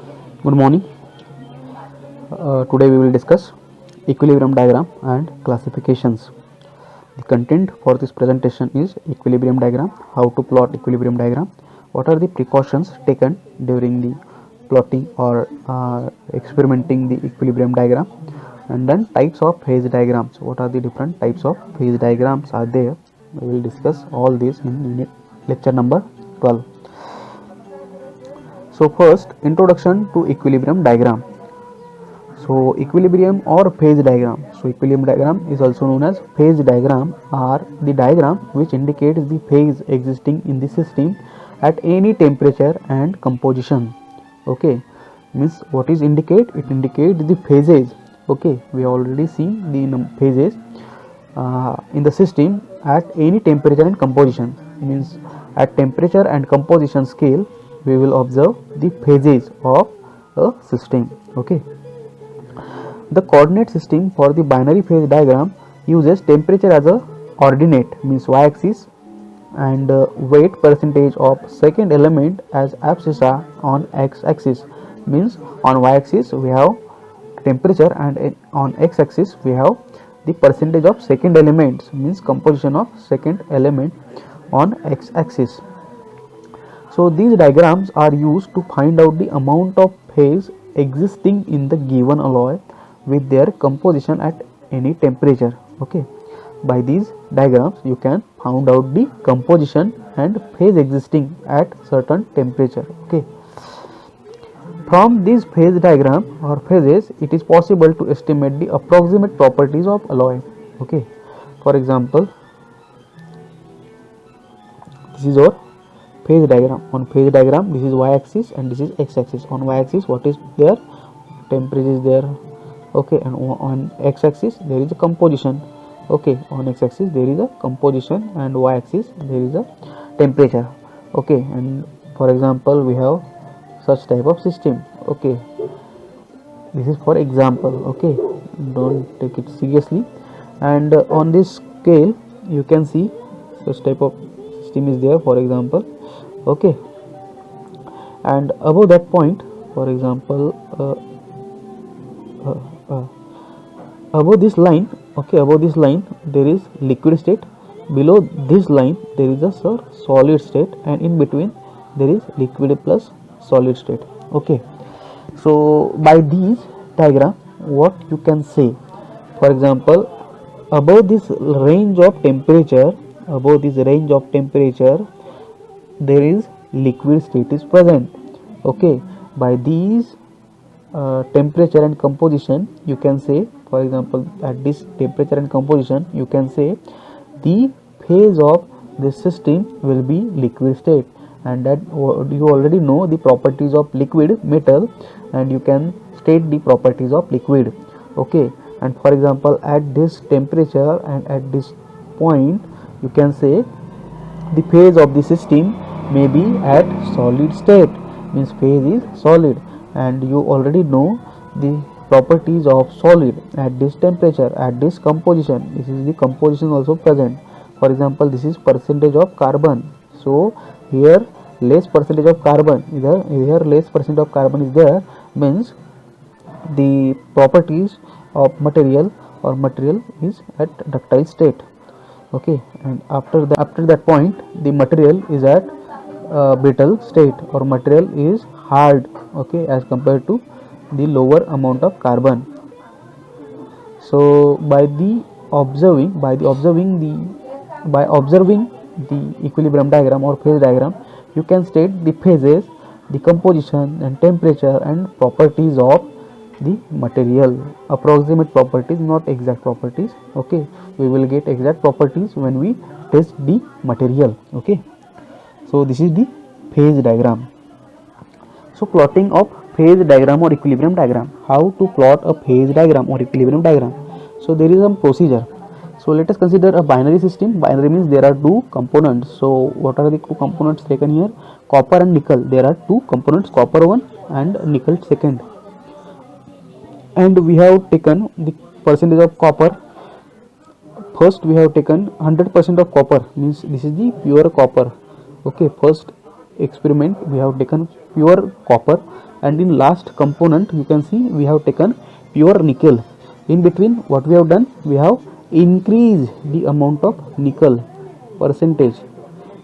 Good morning. Today we will discuss equilibrium diagram and classifications. The content for this presentation is equilibrium diagram, how to plot equilibrium diagram, what are the precautions taken during the plotting or experimenting the equilibrium diagram, and then types of phase diagrams. What are the different types of phase diagrams are there? We will discuss all these in lecture number 12. So first, introduction to equilibrium diagram. So equilibrium or phase diagram. So equilibrium diagram is also known as phase diagram, are the diagram which indicates the phase existing in the system at any temperature and composition. Okay, means what is indicate? It indicates the phases. Okay, we already seen the phases in the system at any temperature and composition. Means at temperature and composition scale we will observe the phases of a system. Okay, the coordinate system for the binary phase diagram uses temperature as a ordinate, means y-axis, and weight percentage of second element as abscissa on x-axis. Means on y-axis we have temperature and on x-axis we have the percentage of second elements, means composition of second element on x-axis. So these diagrams are used to find out the amount of phase existing in the given alloy with their composition at any temperature. Okay, by these diagrams you can find out the composition and phase existing at certain temperature. Okay, from these phase diagram or phases it is possible to estimate the approximate properties of alloy. Okay, for example, this is our phase diagram. On phase diagram this is y-axis and this is x-axis. On y-axis what is there? Temperature is there. Okay, and on x-axis there is a composition. Okay, on x-axis there is a composition and y-axis there is a temperature. Okay, and for example we have such type of system. Okay, this is for example. Okay, don't take it seriously. And on this scale you can see such type of system is there, for example. Okay, and above that point, for example, above this line, okay, above this line there is liquid state, below this line there is a solid state, and in between there is liquid plus solid state. Okay, so by these diagram what you can say, for example, above this range of temperature, there is liquid state is present. Okay, by these temperature and composition you can say, for example, at this temperature and composition you can say the phase of this system will be liquid state, and that you already know the properties of liquid metal and you can state the properties of liquid. Okay, and for example at this temperature and at this point you can say the phase of the system may be at solid state, means phase is solid, and you already know the properties of solid at this temperature, at this composition. This is the composition also present. For example, this is percentage of carbon. So here less percentage of carbon, here less percent of carbon is there, means the properties of material or material is at ductile state. Okay, and after that point the material is at brittle state or material is hard. Okay, as compared to the lower amount of carbon. So by observing the equilibrium diagram or phase diagram you can state the phases, the composition and temperature and properties of the material, approximate properties, not exact properties. Okay, we will get exact properties when we test the material. Okay, so this is the phase diagram. So plotting of phase diagram or equilibrium diagram, how to plot a phase diagram or equilibrium diagram. So there is some procedure. So let us consider a binary system. Binary means there are two components. So what are the two components taken here? Copper and nickel. There are two components, copper 1 and nickel 2. And we have taken the percentage of copper. First we have taken 100% of copper, means this is the pure copper. Okay, first experiment we have taken pure copper and in last component you can see we have taken pure nickel. In between what we have done, we have increased the amount of nickel percentage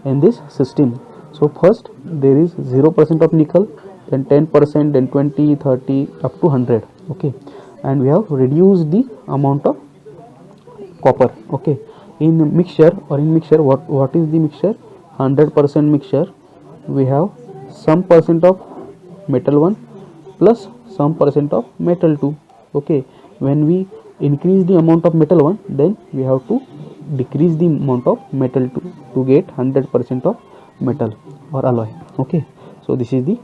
in this system. So first there is 0% of nickel, then 10%, then 20, 30, up to 100. Okay, and we have reduced the amount of copper. Okay, in mixture what is the mixture? 100% mixture, we have some percent of metal 1 plus some percent of metal 2. Okay, when we increase the amount of metal 1, then we have to decrease the amount of metal 2 to get 100% of metal or alloy. Okay, so this is the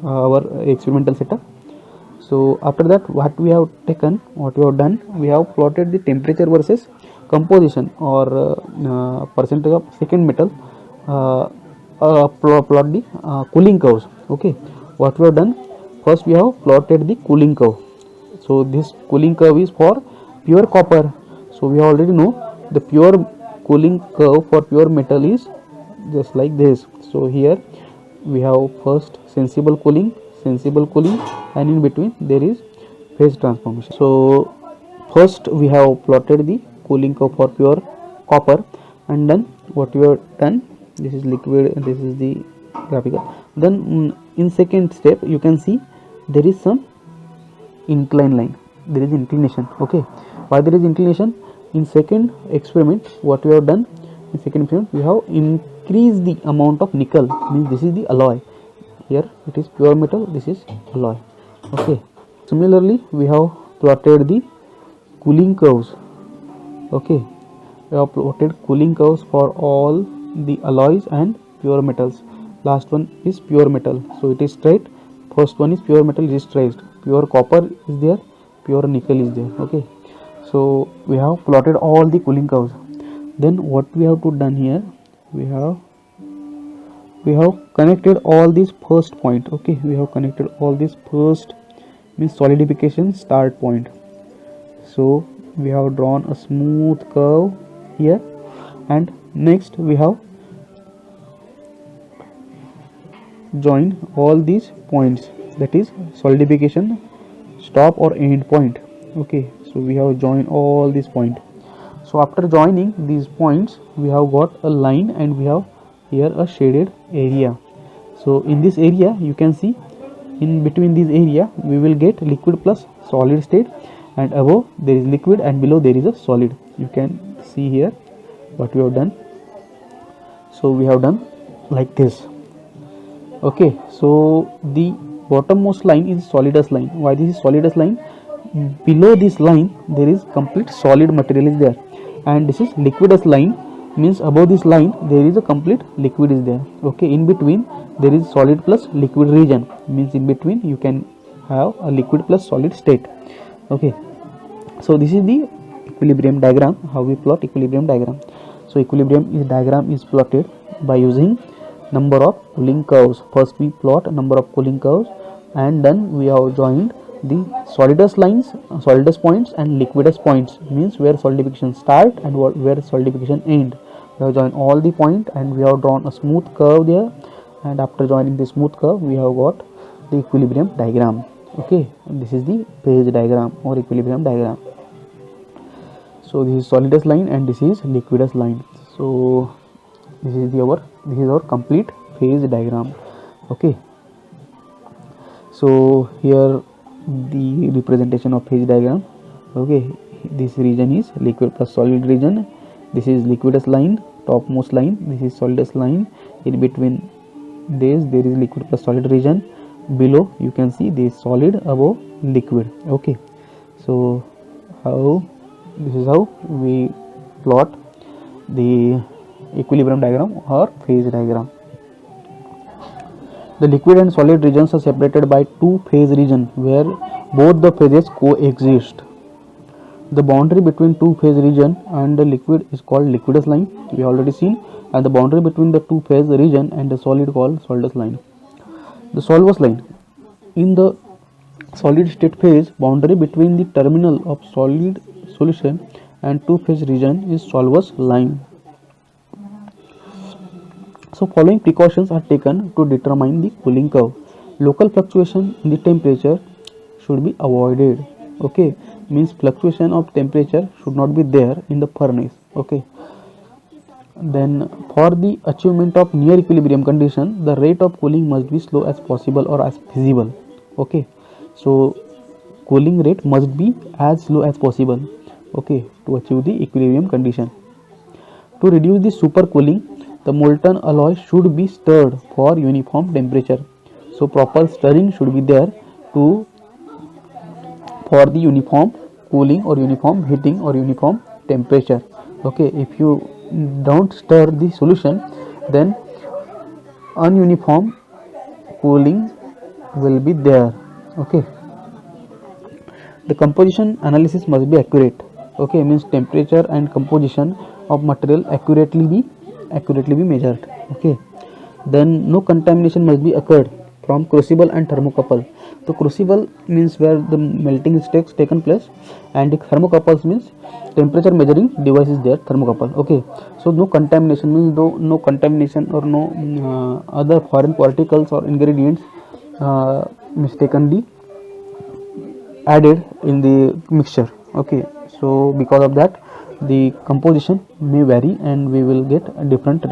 our experimental setup. So after that what we have done, we have plotted the temperature versus composition or percentage of second metal, plot the cooling curves. Okay, what we have done, first we have plotted the cooling curve. So this cooling curve is for pure copper. So we already know the pure cooling curve for pure metal is just like this. So here we have first sensible cooling, and in between there is phase transformation. So first we have plotted the cooling curve for pure copper, and then what we have done, this is liquid and this is the graphical. Then in second step you can see there is some incline line, there is inclination. Okay, why there is inclination? In second experiment what we have done, in second experiment we have increased the amount of nickel, means this is the alloy, here it is pure metal, this is alloy. Okay, similarly we have plotted the cooling curves. Okay, we have plotted cooling curves for all the alloys and pure metals. Last one is pure metal, so it is straight. First one is pure metal, it is straight. Pure copper is there, pure nickel is there. Okay, so we have plotted all the cooling curves. Then what we have to done here, we have connected all these first point. Okay, we have connected all these first, means solidification start point. So we have drawn a smooth curve here, and next we have join all these points, that is solidification stop or end point. Okay, so we have joined all these points. So after joining these points we have got a line, and we have here a shaded area. So in this area you can see, in between this area we will get liquid plus solid state, and above there is liquid and below there is a solid. You can see here what we have done. So we have done like this. Okay, so the bottommost line is solidus line. Why this is solidus line? Below this line there is complete solid material is there, and this is liquidus line, means above this line there is a complete liquid is there. Okay, in between there is solid plus liquid region, means in between you can have a liquid plus solid state. Okay, so this is the equilibrium diagram, how we plot equilibrium diagram. So equilibrium diagram is plotted by using number of cooling curves. First we plot number of cooling curves, and then we have joined the solidus lines, solidus points and liquidus points, means where solidification start and where solidification end. We have joined all the point, and we have drawn a smooth curve there, and after joining the smooth curve we have got the equilibrium diagram. Okay, this is the phase diagram or equilibrium diagram. So this is solidus line and this is liquidus line. So this is our complete phase diagram. Okay, so here the representation of phase diagram. Okay, this region is liquid plus solid region, this is liquidus line, topmost line, this is solidus line, in between this there is liquid plus solid region, below you can see this solid, above liquid. Okay, so this is how we plot the equilibrium diagram or phase diagram. The liquid and solid regions are separated by two phase region where both the phases coexist. The boundary between two phase region and the liquid is called liquidus line, we already seen, and the boundary between the two phase region and the solid called solidus line. The solvus line. In the solid state phase, boundary between the terminal of solid solution and two phase region is solvus line. So following precautions are taken to determine the cooling curve. Local fluctuation in the temperature should be avoided. Okay, means fluctuation of temperature should not be there in the furnace. Okay, then for the achievement of near equilibrium condition, the rate of cooling must be slow as possible or as feasible. Okay, so cooling rate must be as slow as possible, okay, to achieve the equilibrium condition. To reduce the supercooling, the molten alloy should be stirred for uniform temperature. So proper stirring should be there to for the uniform cooling or uniform heating or uniform temperature. Okay, if you don't stir the solution, then ununiform cooling will be there. Okay, the composition analysis must be accurate. Okay, means temperature and composition of material accurately be measured. Okay, then no contamination must be occurred from crucible and thermocouple. So crucible means where the melting is taken place, and the thermocouples means temperature measuring device is there, thermocouple. Okay, so no contamination means no contamination or no other foreign particles or ingredients mistakenly added in the mixture. Okay, so because of that the composition may vary and we will get different